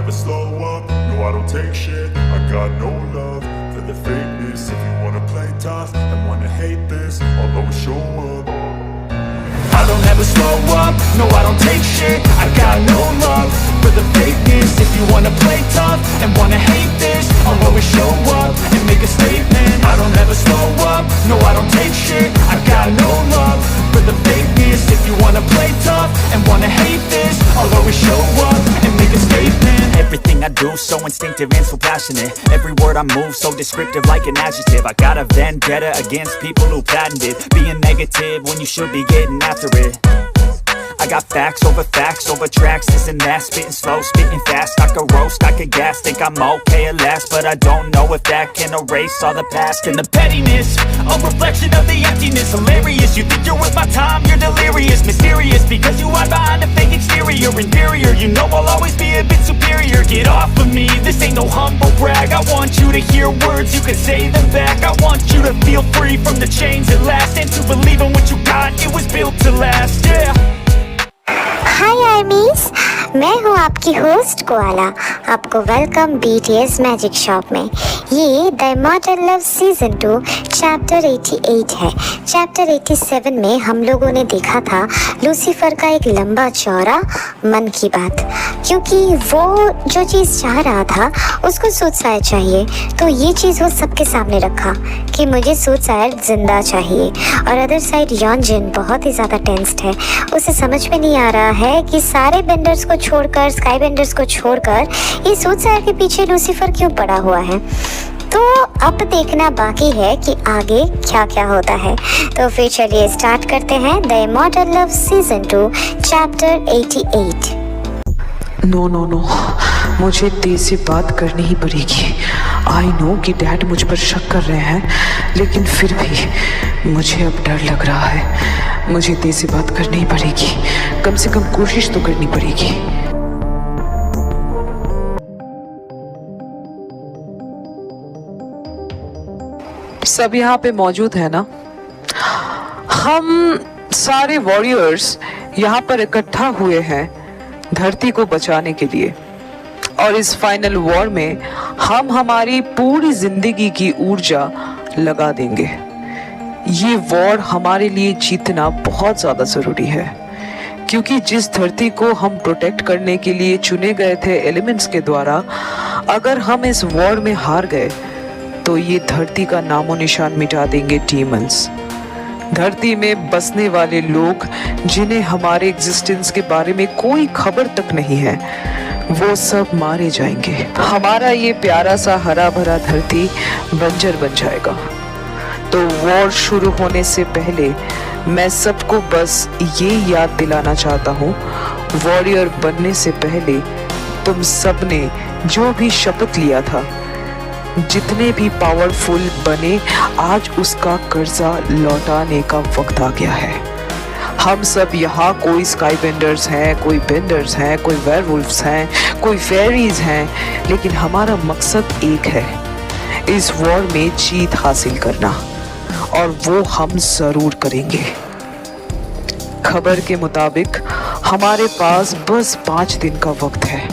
never slow up, no I don't take shit. I got no love for the fakeness. If you wanna play tough and wanna hate this, I'll always show up. I don't ever slow up, no I don't take shit. I got no love for the fakeness. If you wanna play tough and wanna hate this, I'll always show up and make a statement. I don't ever slow up, no I don't take shit. I got no love for the fakeness. If you wanna play tough and wanna hate this, I'll always show up and make a statement. Everything I do so instinctive and so passionate. Every word I move so descriptive like an adjective. I got a vendetta against people who patented being negative when you should be getting after it. I got facts over tracks, this and that. Spitting slow, spitting fast. I could roast, I could gas. Think I'm okay at last, but I don't know if that can erase all the past. And the pettiness, a reflection of the emptiness. Hilarious, you think you're worth my time, you're delirious. Mysterious, because you hide behind a fake exterior. Inferior, you know I'll always be a bit superior. Get off of me, this ain't no humble brag. I want you to hear words, you can say them back. I want you to feel free from the chains at last, and to believe in what you got, it was built to last, yeah. हाय आर्मीज, मैं हूँ आपकी host koala. आपको welcome BTS magic shop में। ये the immortal love season 2 chapter 88 है। Chapter 87 में हम लोगों ने देखा था लूसीफर का एक लंबा चौड़ा मन की बात, क्योंकि वो जो चीज़ चाह रहा था उसको सुसाइड चाहिए, तो ये चीज़ वो सबके सामने रखा कि मुझे सुसाइड जिंदा चाहिए। और अदर साइड यॉनजिन बहुत ही ज़्यादा टेंस्ड है, उसे समझ में नहीं आ रहा है कि सारे बेंडर्स को छोड़कर, स्काई बेंडर्स को छोड़कर ये सुसाइड के पीछे लूसीफर क्यों पड़ा हुआ है। तो अब देखना बाकी है कि आगे क्या क्या होता है। तो फिर चलिए स्टार्ट करते हैं the immortal love season 2 chapter 88। No no no, मुझे तेज से बात करनी ही पड़ेगी। आई नो कि डैड मुझ पर शक कर रहे हैं, लेकिन फिर भी मुझे अब डर लग रहा है। मुझे तेज से बात करनी ही पड़ेगी, कम से कम कोशिश तो करनी पड़ेगी। सब यहाँ पे मौजूद है ना? हम सारे वॉरियर्स यहाँ पर इकट्ठा हुए हैं धरती को बचाने के लिए, और इस फाइनल वॉर में हम हमारी पूरी जिंदगी की ऊर्जा लगा देंगे। ये वॉर हमारे लिए जीतना बहुत ज़्यादा ज़रूरी है, क्योंकि जिस धरती को हम प्रोटेक्ट करने के लिए चुने गए थे एलिमेंट्स के द्वारा, अगर हम इस वॉर में हार गए तो ये धरती का नामो निशान मिटा देंगे डीमंस। धरती में बसने वाले लोग जिन्हें हमारे एग्जिस्टेंस के बारे में कोई खबर तक नहीं है, वो सब मारे जाएंगे। हमारा ये प्यारा सा हरा भरा धरती बंजर बन जाएगा। तो वॉर शुरू होने से पहले मैं सबको बस ये याद दिलाना चाहता हूँ, वॉरियर बनने से पहले तुम सबने जो भी शपथ लिया था, जितने भी पावरफुल बने, आज उसका कर्जा लौटाने का वक्त आ गया है। हम सब यहाँ, कोई स्काई बेंडर्स हैं, कोई बेंडर्स हैं, कोई वेयरवुल्फ्स हैं, कोई फेरीज हैं, लेकिन हमारा मकसद एक है, इस वॉर में जीत हासिल करना, और वो हम जरूर करेंगे। खबर के मुताबिक हमारे पास बस 5 दिन का वक्त है।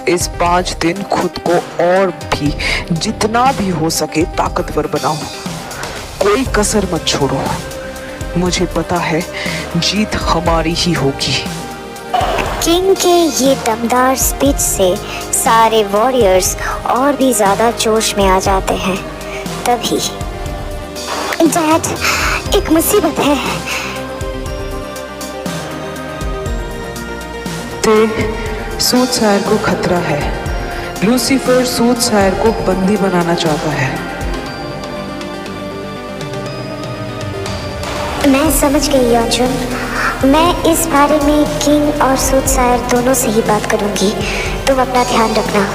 इस 5 दिन खुद को और भी जितना भी हो सके ताकतवर बनाओ, कोई कसर मत छोड़ो। मुझे पता है जीत हमारी ही होगी। किंग के ये दमदार स्पीच से सारे वॉरियर्स और भी ज़्यादा जोश में आ जाते हैं। तभी डैड, एक मुसीबत है। सूटसायर को खतरा है। लूसीफर सूटसायर को बंदी बनाना चाहता है। मैं समझ गई अर्जुन, मैं इस बारे में किंग और सूटसायर दोनों से ही बात करूंगी। तुम अपना ध्यान रखना।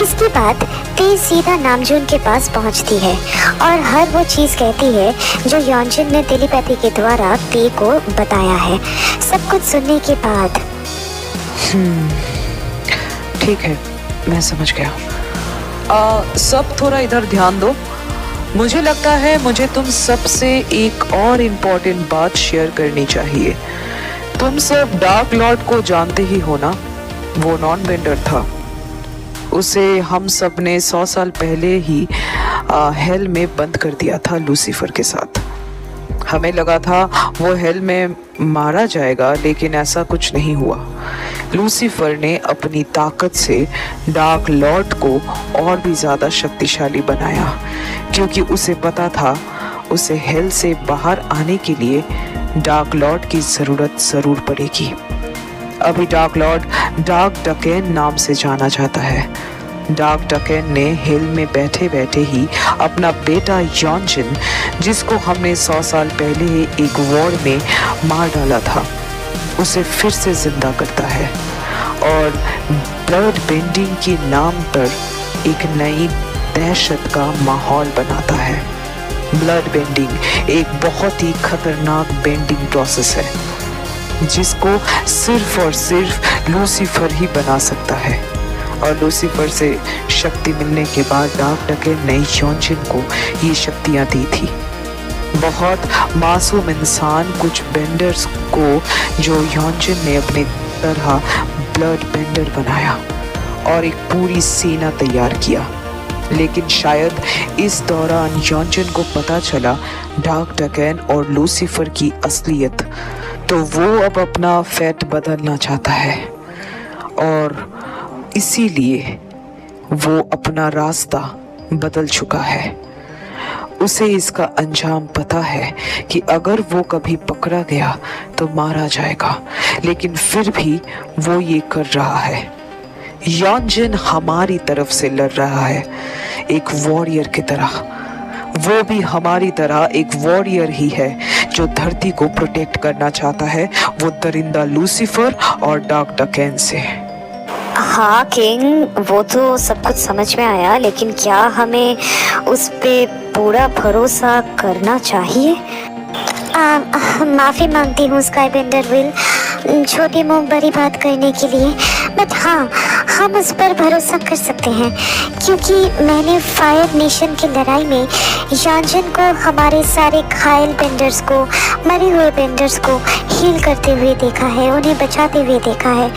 इसके बाद ते सीधा नामजून के पास पहुंचती है और हर वो चीज़ कहती है जो यॉनजिन ने टेलीपैथी के द्वारा ते को बताया है। सब कुछ सुनने के बाद ठीक है, मैं समझ गया। सब थोड़ा इधर ध्यान दो। मुझे लगता है मुझे तुम सबसे एक और इम्पोर्टेंट बात शेयर करनी चाहिए। तुम सब डार्क लॉर्ड को जानते ही हो ना, वो नॉन बेंडर था। उसे हम सब ने 100 साल पहले ही हेल में बंद कर दिया था लूसीफर के साथ। हमें लगा था वो हेल में मारा जाएगा, लेकिन ऐसा कुछ नहीं हुआ। लूसीफर ने अपनी ताकत से डार्क लॉर्ड को और भी ज़्यादा शक्तिशाली बनाया, क्योंकि उसे पता था उसे हेल से बाहर आने के लिए डार्क लॉर्ड की ज़रूरत ज़रूर पड़ेगी। अभी डार्क लॉर्ड डार्क डकेन नाम से जाना जाता है। डार्क डकेन ने हेल में बैठे बैठे ही अपना बेटा यॉन्जिन, जिसको हमने 100 साल पहले एक वॉर में मार डाला था, उसे फिर से जिंदा करता है और ब्लड बेंडिंग के नाम पर एक नई दहशत का माहौल बनाता है। ब्लड बेंडिंग एक बहुत ही खतरनाक बेंडिंग प्रोसेस है, जिसको सिर्फ और सिर्फ लूसीफर ही बना सकता है। और लूसीफर से शक्ति मिलने के बाद डार्क डकेन ने यॉन्जिन को ये शक्तियाँ दी थी। बहुत मासूम इंसान कुछ बेंडर्स को जो यॉन्जिन ने अपने तरह ब्लड बेंडर बनाया और एक पूरी सेना तैयार किया। लेकिन शायद इस दौरान यॉन्जिन को पता चला डार्क डकेन और लूसीफर की असलियत, तो वो अब अपना फेट बदलना चाहता है और इसीलिए वो अपना रास्ता बदल चुका है। उसे इसका अंजाम पता है कि अगर वो कभी पकड़ा गया तो मारा जाएगा, लेकिन फिर भी वो ये कर रहा है। यॉन्जिन हमारी तरफ से लड़ रहा है, एक वॉरियर की तरह। वो भी हमारी तरह एक वॉरियर ही है जो धरती को प्रोटेक्ट करना चाहता है, वो दरिंदा लूसीफर और डार्क डकेन से। हाँ किंग, वो तो सब कुछ समझ में आया, लेकिन क्या हमें उस पे पूरा भरोसा करना चाहिए? माफ़ी मांगती हूँ स्काईबेंडर विल, छोटी मुंह बड़ी बात करने के लिए, बट हाँ, हम उस पर भरोसा कर सकते हैं, क्योंकि मैंने फायर नेशन की लड़ाई में यॉन्जिन को, हमारे सारे घायल बेंडर्स को, मरे हुए बेंडर्स को हील करते हुए देखा है, उन्हें बचाते हुए देखा है।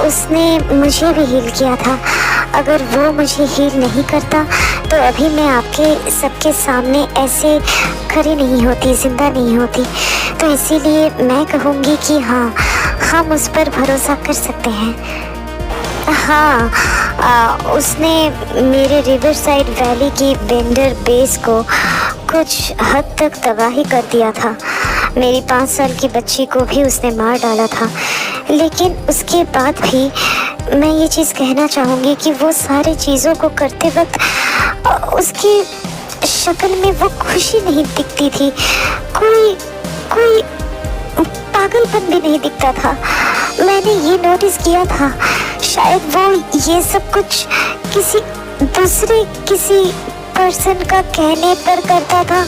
उसने मुझे भी हील किया था। अगर वो मुझे हील नहीं करता तो अभी मैं आपके सबके सामने ऐसे खड़ी नहीं होती, जिंदा नहीं होती। तो इसीलिए मैं कहूँगी कि हाँ, हम उस पर भरोसा कर सकते हैं। हाँ, उसने मेरे रिवर साइड वैली की बेंडर बेस को कुछ हद तक तबाही कर दिया था। मेरी 5 साल की बच्ची को भी उसने मार डाला था, लेकिन उसके बाद भी मैं ये चीज़ कहना चाहूँगी कि वो सारी चीज़ों को करते वक्त उसकी शक्ल में वो खुशी नहीं दिखती थी, कोई पागलपन भी नहीं दिखता था। मैंने ये नोटिस किया था, शायद वो ये सब कुछ किसी पर्सन का कहने पर करता था,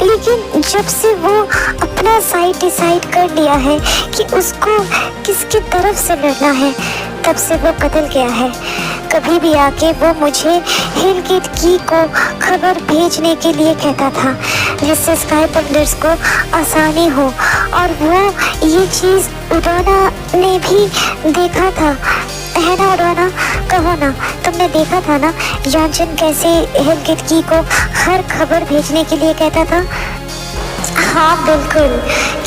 लेकिन जब से वो अपना साइड डिसाइड कर लिया है कि उसको किसकी तरफ से लड़ना है, तब से वो बदल गया है। कभी भी आके वो मुझे हिलगेट की को खबर भेजने के लिए कहता था, जिससे स्काईबेंडर्स को आसानी हो। और वो ये चीज़ उड़ाना ने भी देखा था, है ना उड़ाना? कहो ना, तुमने देखा था ना यॉन्जिन कैसे हिलगेट की को हर खबर भेजने के लिए कहता था? हाँ बिल्कुल,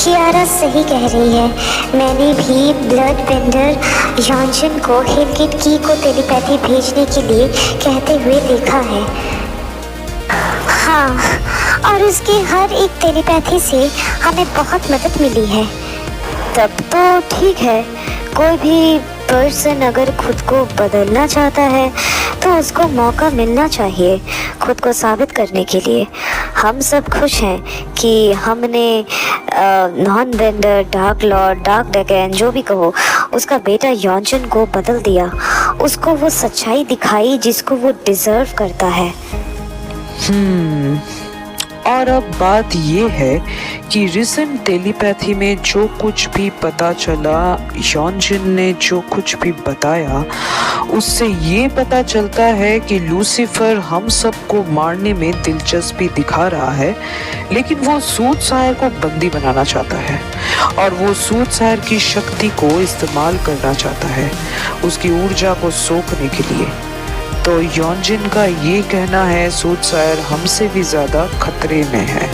कियारा सही कह रही है। मैंने भी ब्लड बेंडर यॉन्जिन को हिलगेट की को टेलीपैथी भेजने के लिए कहते हुए देखा है। हाँ, और उसकी हर एक टेलीपैथी से हमें बहुत मदद मिली है। तब तो ठीक है, कोई भी पर्सन अगर खुद को बदलना चाहता है तो उसको मौका मिलना चाहिए खुद को साबित करने के लिए। हम सब खुश हैं कि हमने non bender, dark lord, dark डकेन, जो भी कहो, उसका बेटा यॉन्जिन को बदल दिया, उसको वो सच्चाई दिखाई जिसको वो डिज़र्व करता है। और अब बात ये है कि रिसेंट टेलीपैथी में जो कुछ भी पता चला, यॉन्जिन ने जो कुछ भी बताया, उससे ये पता चलता है कि लूसीफर हम सबको मारने में दिलचस्पी दिखा रहा है, लेकिन वो सूटसायर को बंदी बनाना चाहता है और वो सूटसायर की शक्ति को इस्तेमाल करना चाहता है उसकी ऊर्जा को सोखने के लिए। तो यॉन्जिन का ये कहना है सूटसायर हमसे भी ज्यादा खतरे में है।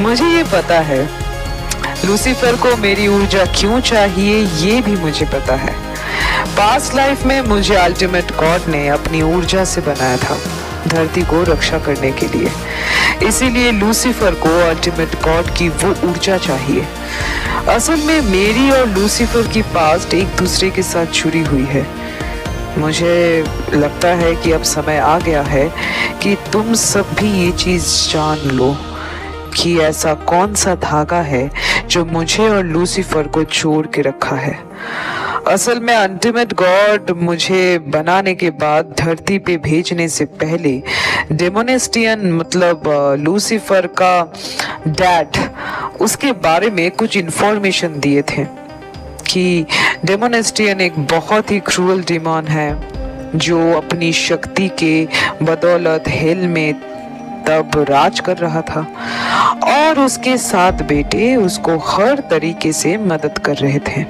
मुझे ये पता है लूसीफर को मेरी ऊर्जा क्यों चाहिए, ये भी मुझे पता है। पास्ट लाइफ में मुझे अल्टीमेट गॉड ने अपनी ऊर्जा से बनाया था धरती को रक्षा करने के लिए, इसीलिए लूसीफर को अल्टीमेट गॉड की वो ऊर्जा चाहिए। असल में मेरी और लूसीफर की पास्ट एक दूसरे के साथ जुड़ी हुई है। मुझे लगता है कि अब समय आ गया है कि तुम सब भी ये चीज जान लो कि ऐसा कौन सा धागा है जो मुझे और लूसीफर को जोड़ के रखा है। असल में अल्टीमेट गॉड मुझे बनाने के बाद धरती पे भेजने से पहले डेमोनेस्टियन मतलब लूसीफर का डैड उसके बारे में कुछ इंफॉर्मेशन दिए थे कि डेमोनेस्टियन एक बहुत ही क्रूअल डिमॉन है जो अपनी शक्ति के बदौलत हेल में तब राज कर रहा था और उसके 7 बेटे उसको हर तरीके से मदद कर रहे थे।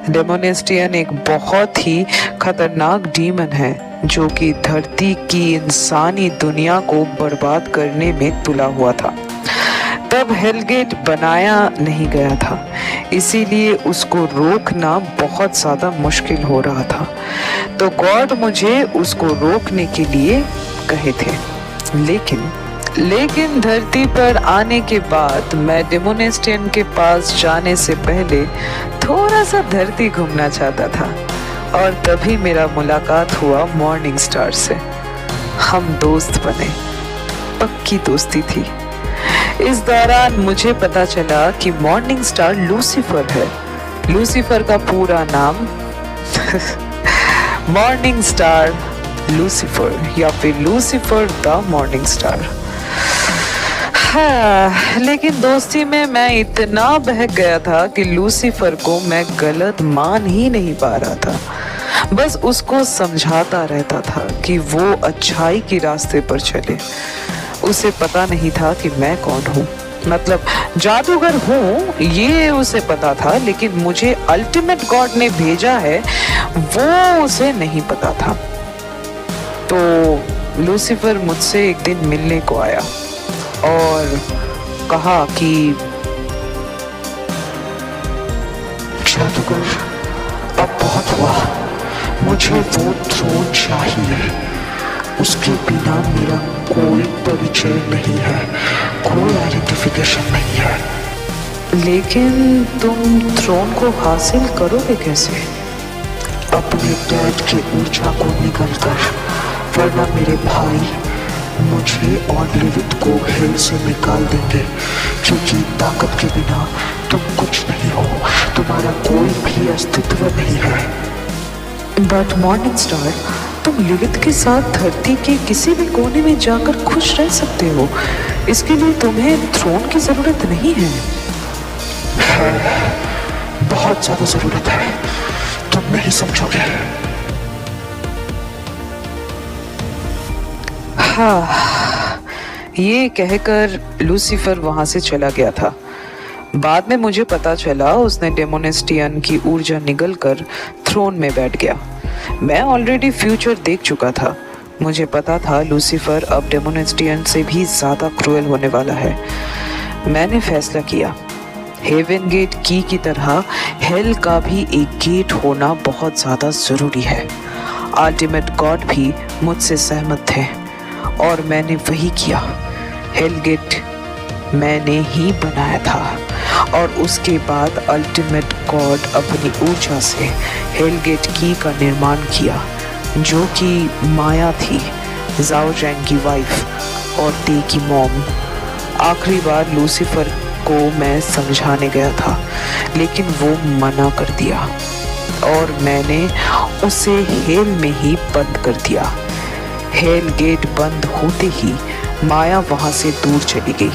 डेमोनेस्टियन एक बहुत ही खतरनाक डीमन है जो कि धरती की इंसानी दुनिया को बर्बाद करने में तुला हुआ था। तब हेलगेट बनाया नहीं गया था, इसीलिए उसको रोकना बहुत ज़्यादा मुश्किल हो रहा था। तो गॉड मुझे उसको रोकने के लिए कहे थे, लेकिन धरती पर आने के बाद मैं डेमोनेस्टियन के पास जाने से पहले थोड़ा सा धरती घूमना चाहता था और तभी मेरा मुलाकात हुआ मॉर्निंग स्टार से। हम दोस्त बने, पक्की दोस्ती थी। इस दौरान मुझे पता चला कि मॉर्निंग स्टार लूसीफर है। लूसीफर का पूरा नाम मॉर्निंग स्टार लूसीफर या फिर लूसीफर द मॉर्निंग स्टार। हाँ, लेकिन दोस्ती में मैं इतना बहक गया था कि लूसीफर को मैं गलत मान ही नहीं पा रहा था। बस उसको समझाता रहता था कि वो अच्छाई के रास्ते पर चले। उसे पता नहीं था कि मैं कौन हूँ, मतलब जादूगर हूँ ये उसे पता था, लेकिन मुझे अल्टीमेट गॉड ने भेजा है वो उसे नहीं पता था। तो लूसीफर मुझसे एक दिन मिलने को आया और कहा कि जादूगर अब बहुत हुआ, मुझे वो थ्रोन चाहिए। उसके बिना मेरा कोई परिचय नहीं है, कोई आइडेंटिफिकेशन नहीं है। लेकिन तुम थ्रोन को हासिल करोगे कैसे? अपने डैड की ऊर्जा को निगल कर, वरना मेरे भाई मुझे और लिवित को हेल से निकाल देंगे, क्योंकि ताकत के बिना तुम कुछ नहीं हो, तुम्हारा कोई भी अस्तित्व नहीं है। बट मॉर्निंग स्टार, तुम लिवित के साथ धरती के किसी भी कोने में जाकर खुश रह सकते हो। इसके लिए तुम्हें थ्रोन की जरूरत नहीं है। बहुत ज्यादा जरूरत है, तुम नहीं समझोगे। हाँ, ये कहकर लूसीफर वहां से चला गया था। बाद में मुझे पता चला उसने डेमोनेस्टियन की ऊर्जा निगलकर थ्रोन में बैठ गया। मैं ऑलरेडी फ्यूचर देख चुका था। मुझे पता था लूसीफर अब डेमोनेस्टियन से भी ज़्यादा क्रूएल होने वाला है। मैंने फैसला किया, हेवन गेट की तरह हेल का भी एक गेट होना बहुत ज़्यादा ज़रूरी है। अल्टीमेट गॉड भी मुझसे सहमत थे और मैंने वही किया। हेल गेट मैंने ही बनाया था और उसके बाद अल्टीमेट गॉड अपनी ऊर्जा से हेलगेट की का निर्माण किया, जो कि माया थी, जाओ जैंग की वाइफ और ते की मॉम। आखिरी बार लूसीफर को मैं समझाने गया था, लेकिन वो मना कर दिया और मैंने उसे हेल में ही बंद कर दिया। हेल गेट बंद होते ही माया वहां से दूर चली गई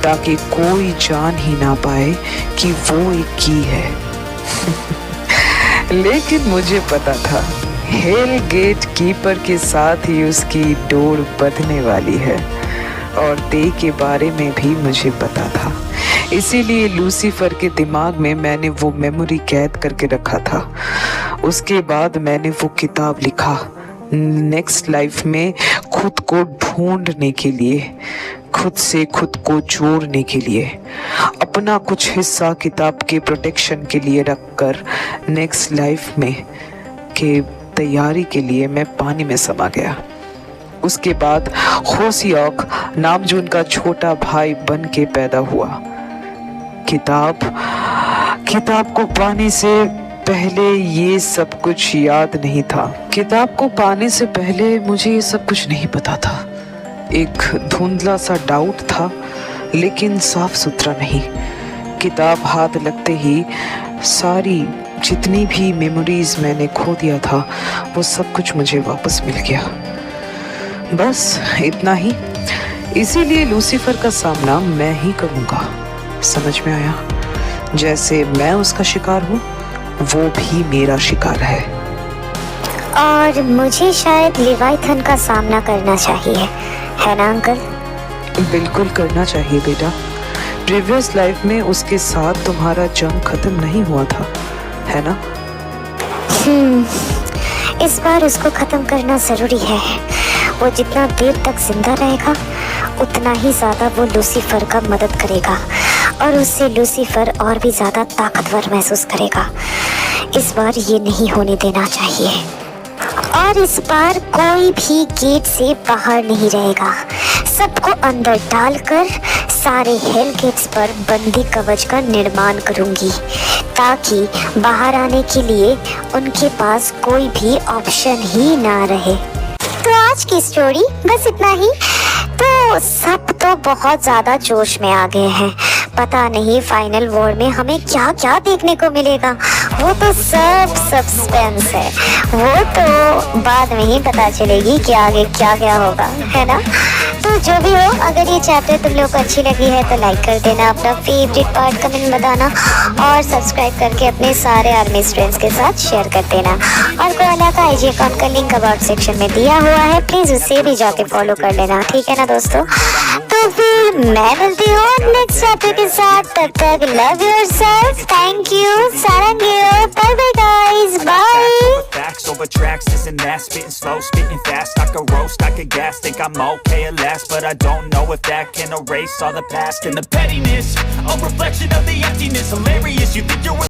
ताकि कोई जान ही ना पाए कि वो एक की है। लेकिन मुझे पता था हेल गेट कीपर के साथ ही उसकी डोर बंधने वाली है और डे के बारे में भी मुझे पता था। इसीलिए लूसीफर के दिमाग में मैंने वो मेमोरी कैद करके रखा था। उसके बाद मैंने वो किताब लिखा नेक्स्ट लाइफ में खुद को ढूंढने के लिए, खुद से खुद को जोड़ने के लिए, अपना कुछ हिस्सा किताब के प्रोटेक्शन के लिए रखकर नेक्स्ट लाइफ में के तैयारी के लिए मैं पानी में समा गया। उसके बाद होसियोक नामजून का छोटा भाई बन के पैदा हुआ। किताब को पाने से पहले ये सब कुछ याद नहीं था। किताब को पाने से पहले मुझे ये सब कुछ नहीं पता था। एक धुंधला सा डाउट था लेकिन साफ सुथरा नहीं। किताब हाथ लगते ही सारी जितनी भी मेमोरीज मैंने खो दिया था वो सब कुछ मुझे वापस मिल गया। बस इतना ही। इसीलिए लूसीफर का सामना मैं ही करूँगा। समझ में आया? जैसे मैं उसका शिकार हूँ वो भी मेरा शिकार है। और मुझे शायद लिवाइथन का सामना करना चाहिए, है ना अंकल? बिल्कुल करना चाहिए बेटा। प्रीवियस लाइफ में उसके साथ तुम्हारा जंग खत्म नहीं हुआ था, है ना? इस बार उसको खत्म करना जरूरी है। वो जितना देर तक जिंदा रहेगा उतना ही ज़्यादा वो लूसीफर का मदद करेगा और उससे लूसीफर और भी ज़्यादा ताकतवर महसूस करेगा। इस बार ये नहीं होने देना चाहिए। और इस बार कोई भी गेट से बाहर नहीं रहेगा। सबको अंदर डालकर सारे हेल गेट्स पर बंदी कवच का निर्माण करूंगी ताकि बाहर आने के लिए उनके पास कोई भी ऑप्शन ही ना रहे। तो आज की स्टोरी बस इतना ही। तो सब तो बहुत ज़्यादा जोश में आ गए हैं। पता नहीं फाइनल वॉर में हमें क्या क्या देखने को मिलेगा। वो तो सब सस्पेंस है। वो तो बाद में ही पता चलेगी कि आगे क्या क्या होगा, है ना? तो जो भी हो, अगर ये चैप्टर तुम लोग को अच्छी लगी है तो लाइक कर देना, अपना फेवरेट पार्ट कमेंट बताना और सब्सक्राइब करके अपने सारे आर्मी फ्रेंड्स के साथ शेयर कर देना। और कोआला का IG अकाउंट का लिंक अबाउट सेक्शन में दिया हुआ है, प्लीज़ उसे भी जाके फॉलो कर लेना, ठीक है ना दोस्तों? तो फिर मैं मिलती हूँ नेक्स्ट चैप्टर के साथ। तब तक लव योरसेल्फ, थैंक यू, सारंगियो, bye bye guys, bye. Facts over tracks, this and that, spitting slow, spitting fast. I could roast, I could gas, think I'm okay at last, but I don't know if that can erase all the past and the pettiness. A reflection of the emptiness, hilarious. You think you're